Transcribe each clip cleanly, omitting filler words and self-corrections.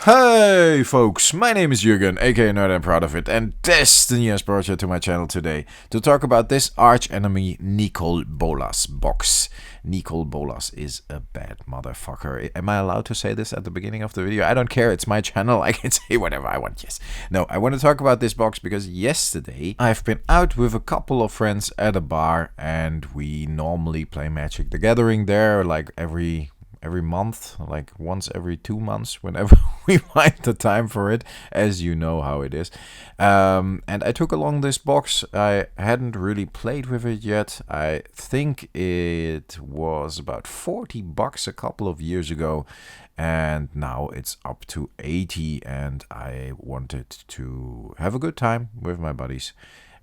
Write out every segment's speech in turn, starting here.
Hey folks, my name is Jürgen, aka Nerd and Proud of It, and Destiny has brought you to my channel today to talk about this Archenemy Nicol Bolas box. Nicol Bolas is a bad motherfucker. Am I allowed to say this at the beginning of the video? I don't care, it's my channel, I can say whatever I want, yes. No, I want to talk about this box because yesterday I've been out with a couple of friends at a bar and we normally play Magic the Gathering there like every month, like once every 2 months, whenever we find the time for it, as you know how it is. And I took along this box. I hadn't really played with it yet. I think it was about 40 bucks a couple of years ago, and now it's up to 80, and I wanted to have a good time with my buddies.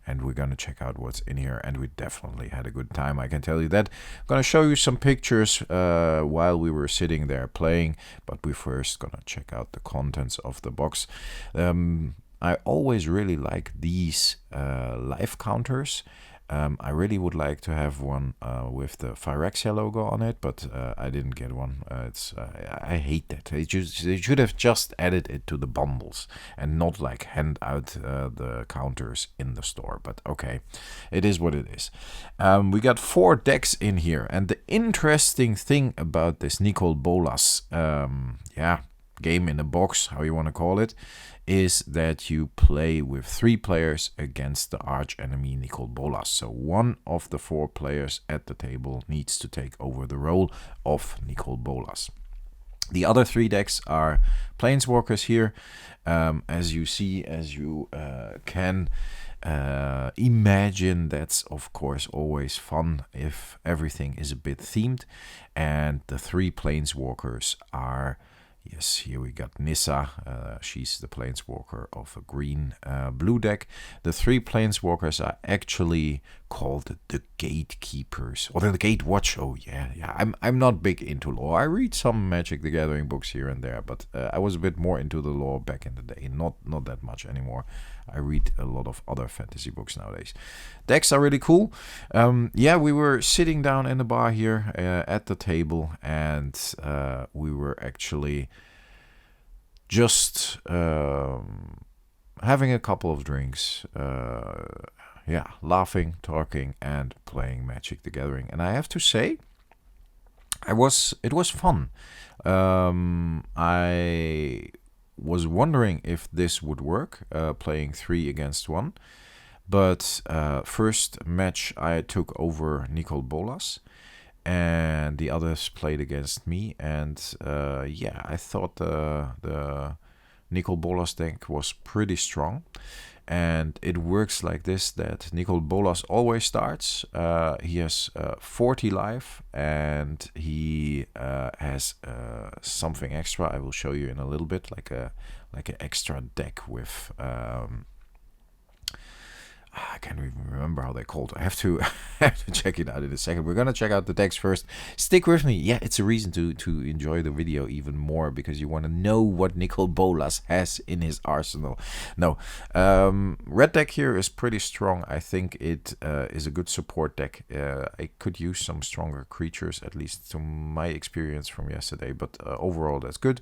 And we're gonna check out what's in here, and we definitely had a good time, I can tell you that. I'm gonna show you some pictures while we were sitting there playing, but we're first gonna check out the contents of the box. I always really like these life counters. I really would like to have one with the Phyrexia logo on it, but I didn't get one. I hate that. They should have just added it to the bundles and not like hand out the counters in the store. But okay, it is what it is. We got 4 decks in here, and the interesting thing about this Nicol Bolas, game in a box, how you want to call it, is that you play with 3 players against the Archenemy Nicol Bolas. So one of the 4 players at the table needs to take over the role of Nicol Bolas. The other 3 decks are Planeswalkers here. As you see, as you can imagine, that's of course always fun if everything is a bit themed. And the 3 Planeswalkers are... Yes, here we got Nissa. She's the Planeswalker of a green-blue deck. The 3 Planeswalkers are actually called the Gatekeepers, or the Gatewatch. Oh yeah. I'm not big into lore. I read some Magic the Gathering books here and there, but I was a bit more into the lore back in the day. Not that much anymore. I read a lot of other fantasy books nowadays. Decks are really cool. We were sitting down in the bar here at the table, and we were actually just having a couple of drinks. Laughing, talking, and playing Magic the Gathering. And I have to say, it was fun. I was wondering if this would work, playing 3 against 1. But first match I took over Nicol Bolas, and the others played against me. And I thought the Nicol Bolas deck was pretty strong. And it works like this, that Nicol Bolas always starts. He has 40 life, and he has something extra. I will show you in a little bit, like an extra deck with... I can't even remember how they're called. I have to check it out in a second. We're gonna check out the decks first. Stick with me. Yeah, it's a reason to enjoy the video even more, because you want to know what Nicol Bolas has in his arsenal. No, red deck here is pretty strong. I think it is a good support deck. I could use some stronger creatures, at least to my experience from yesterday, but overall that's good.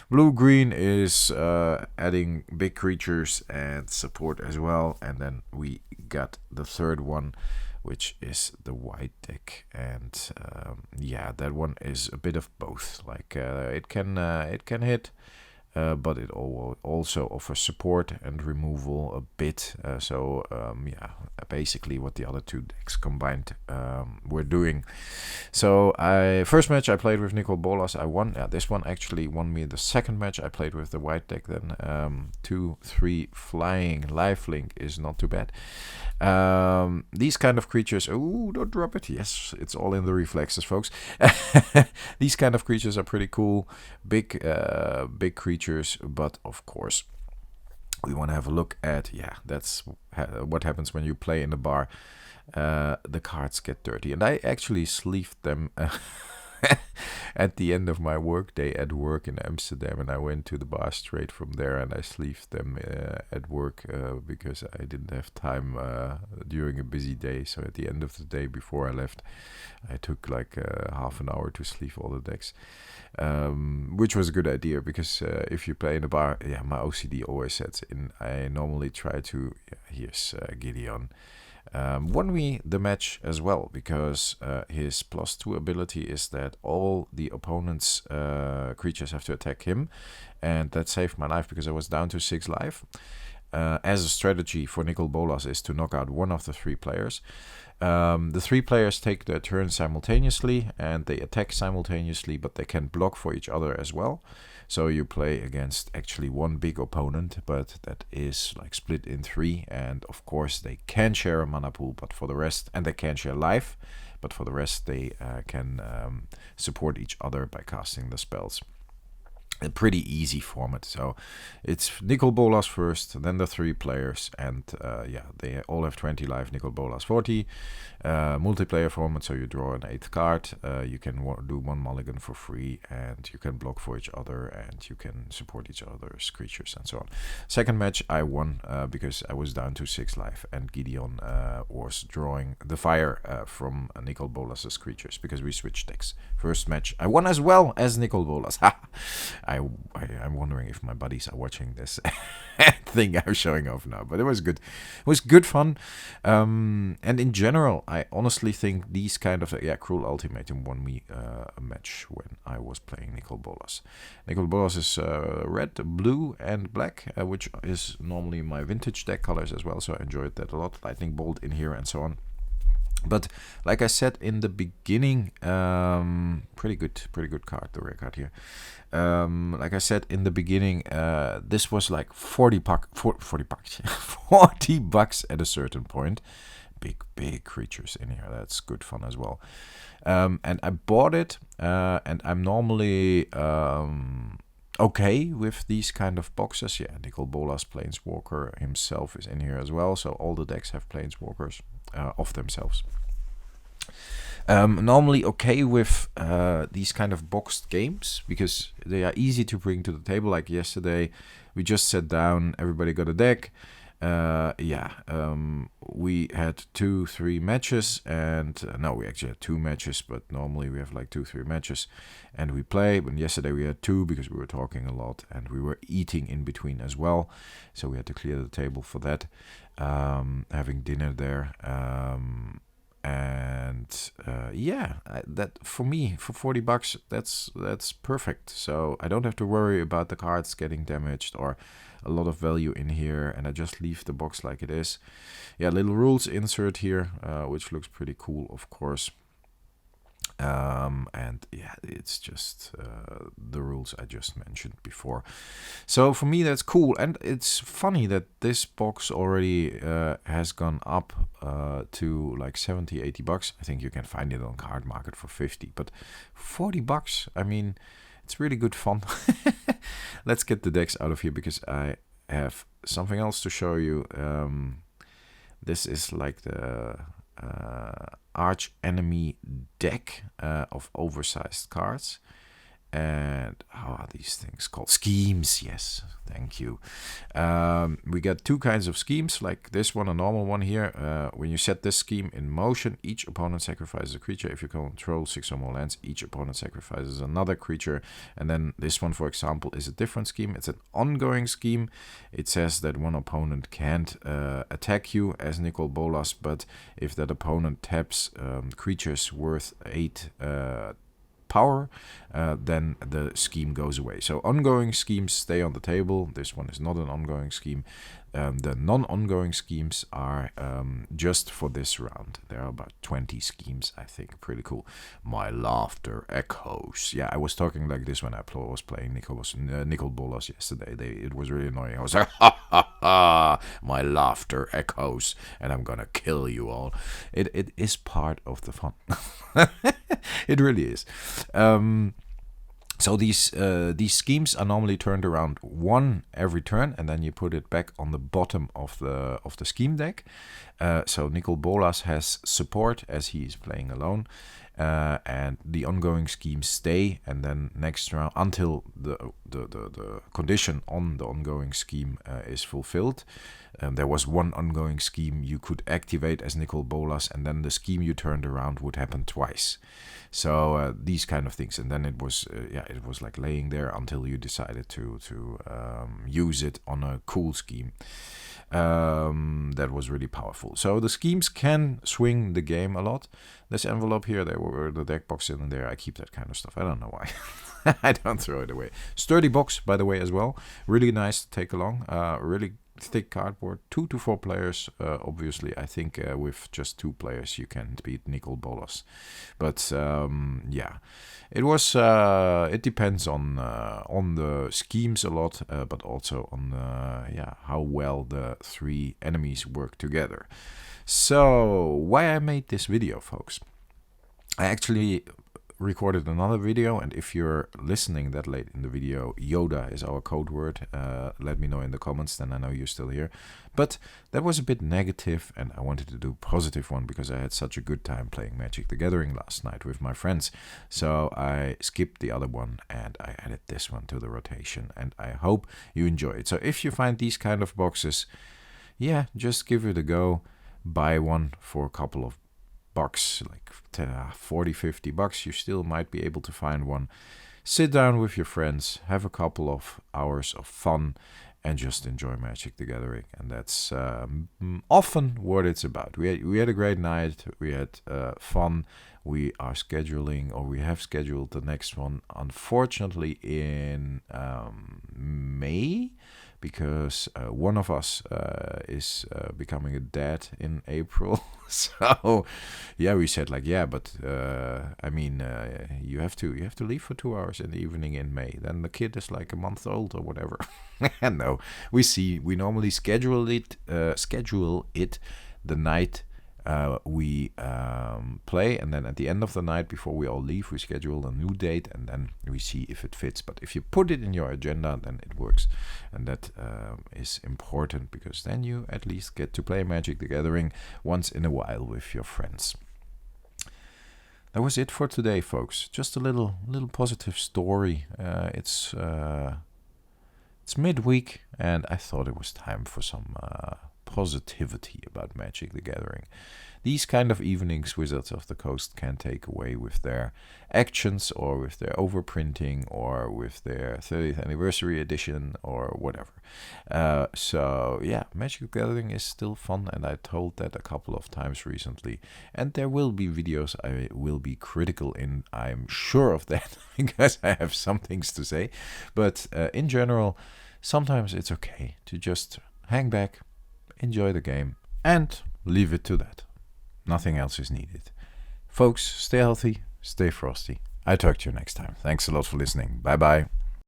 Blue-green is adding big creatures and support as well. And then we got the third one, which is the white deck. And that one is a bit of both. Like it can hit, but it also offers support and removal a bit. Basically what the other 2 decks combined were doing. So first match I played with Nicol Bolas, I won. This one actually won me the second match. I played with the white deck then. 2-3 flying lifelink is not too bad. These kind of creatures, oh, don't drop it. Yes, it's all in the reflexes, folks. These kind of creatures are pretty cool. Big creatures, but of course we want to have a look at, that's what happens when you play in the bar. The cards get dirty, and I actually sleeved them at the end of my work day at work in Amsterdam, and I went to the bar straight from there, and I sleeved them at work because I didn't have time during a busy day. So at the end of the day before I left, I took like half an hour to sleeve all the decks, which was a good idea because if you play in a bar, yeah, my OCD always sets in. I normally try to, here's Gideon. Won me the match as well because his +2 ability is that all the opponent's creatures have to attack him, and that saved my life because I was down to 6 life. As a strategy for Nicol Bolas is to knock out one of the 3 players. The 3 players take their turn simultaneously and they attack simultaneously, but they can block for each other as well. So you play against actually one big opponent, but that is like split in 3. And of course they can share a mana pool, but for the rest, and they can share life, but for the rest they can support each other by casting the spells. A pretty easy format. So it's Nicol Bolas first, then the 3 players, and yeah, they all have 20 life. Nicol Bolas 40. Multiplayer format, so you draw an 8th card. You can do 1 mulligan for free, and you can block for each other, and you can support each other's creatures and so on. Second match I won because I was down to 6 life, and Gideon was drawing the fire from Nicol Bolas's creatures because we switched decks. First match I won as well as Nicol Bolas. I'm wondering if my buddies are watching this thing I'm showing off now, but it was good. It was good fun. And in general, I honestly think these kind of, Cruel Ultimatum won me a match when I was playing Nicol Bolas. Nicol Bolas is red, blue, and black, which is normally my vintage deck colors as well, so I enjoyed that a lot. Lightning Bolt in here and so on. But like I said in the beginning, pretty good card, the rare card here. Like I said in the beginning, this was like 40 bucks, 40 bucks at a certain point. Big creatures in here. That's good fun as well. And I bought it, and I'm normally okay with these kind of boxes. Yeah, Nicol Bolas Planeswalker himself is in here as well, so all the decks have Planeswalkers of themselves. Normally okay with these kind of boxed games because they are easy to bring to the table. Like yesterday, we just sat down, everybody got a deck. We had 2-3 matches, and no, we actually had 2 matches, but normally we have like 2-3 matches, and we play. But yesterday we had 2 because we were talking a lot and we were eating in between as well, so we had to clear the table for that. Having dinner there, that for me, for 40 bucks, that's perfect. So I don't have to worry about the cards getting damaged or a lot of value in here, and I just leave the box like it is. Yeah, little rules insert here, which looks pretty cool, of course. And yeah, it's just the rules I just mentioned before. So for me, that's cool. And it's funny that this box already has gone up to like 70-80 bucks. I think you can find it on Card Market for 50, but 40 bucks, I mean, it's really good fun. Let's get the decks out of here because I have something else to show you. This is like the Archenemy deck of oversized cards. And how are these things called? Schemes, yes, thank you. We got 2 kinds of schemes, like this one, a normal one here. When you set this scheme in motion, each opponent sacrifices a creature. If you control 6 or more lands, each opponent sacrifices another creature. And then this one, for example, is a different scheme. It's an ongoing scheme. It says that one opponent can't attack you as Nicol Bolas, but if that opponent taps creatures worth 8 power, then the scheme goes away. So ongoing schemes stay on the table. This one is not an ongoing scheme. The non-ongoing schemes are just for this round. There are about 20 schemes, I think. Pretty cool. My laughter echoes. Yeah, I was talking like this when I was playing Nicol Bolas yesterday. It was really annoying. I was like, ha ha ha, my laughter echoes, and I'm gonna kill you all. It is part of the fun. It really is. So these schemes are normally turned around 1 every turn, and then you put it back on the bottom of the scheme deck. So Nicol Bolas has support as he is playing alone, and the ongoing schemes stay, and then next round until the condition on the ongoing scheme is fulfilled. There was one ongoing scheme you could activate as Nicol Bolas, and then the scheme you turned around would happen twice. So these kind of things, and then it was it was like laying there until you decided to use it on a cool scheme. That was really powerful. So the schemes can swing the game a lot. This envelope here, there were the deck box in there. I keep that kind of stuff. I don't know why. I don't throw it away. Sturdy box, by the way, as well. Really nice to take along. Really thick cardboard. 2 to 4 players. Obviously, I think with just 2 players you can beat Nicol Bolas. But yeah, it was. It depends on the schemes a lot, but also on how well the 3 enemies work together. So why I made this video, folks? I actually recorded another video, and if you're listening that late in the video, Yoda is our code word. Let me know in the comments, then I know you're still here. But that was a bit negative, and I wanted to do a positive one because I had such a good time playing Magic the Gathering last night with my friends. So I skipped the other one and I added this one to the rotation, and I hope you enjoy it. So if you find these kind of boxes, yeah, just give it a go. Buy one for a couple of bucks, like 40-50 bucks. You still might be able to find one. Sit down with your friends, have a couple of hours of fun, and just enjoy Magic the Gathering. And that's often what it's about. We had a great night. We had fun. We are scheduling, or we have scheduled the next one, unfortunately, in May, because one of us is becoming a dad in April. So yeah, we said like, yeah, but I mean, you have to leave for 2 hours in the evening in May. Then the kid is like a month old or whatever. No, we normally schedule it the night we play, and then at the end of the night, before we all leave, we schedule a new date, and then we see if it fits. But if you put it in your agenda, then it works, and that is important, because then you at least get to play Magic the Gathering once in a while with your friends. That was it for today, folks. Just a little positive story. It's midweek, and I thought it was time for some positivity about Magic the Gathering. These kind of evenings Wizards of the Coast can take away with their actions, or with their overprinting, or with their 30th anniversary edition, or whatever. So yeah, Magic the Gathering is still fun, and I told that a couple of times recently. And there will be videos I will be critical in, I'm sure of that, because I have some things to say. But in general, sometimes it's okay to just hang back, enjoy the game, and leave it to that. Nothing else is needed. Folks, stay healthy, stay frosty. I'll talk to you next time. Thanks a lot for listening. Bye bye.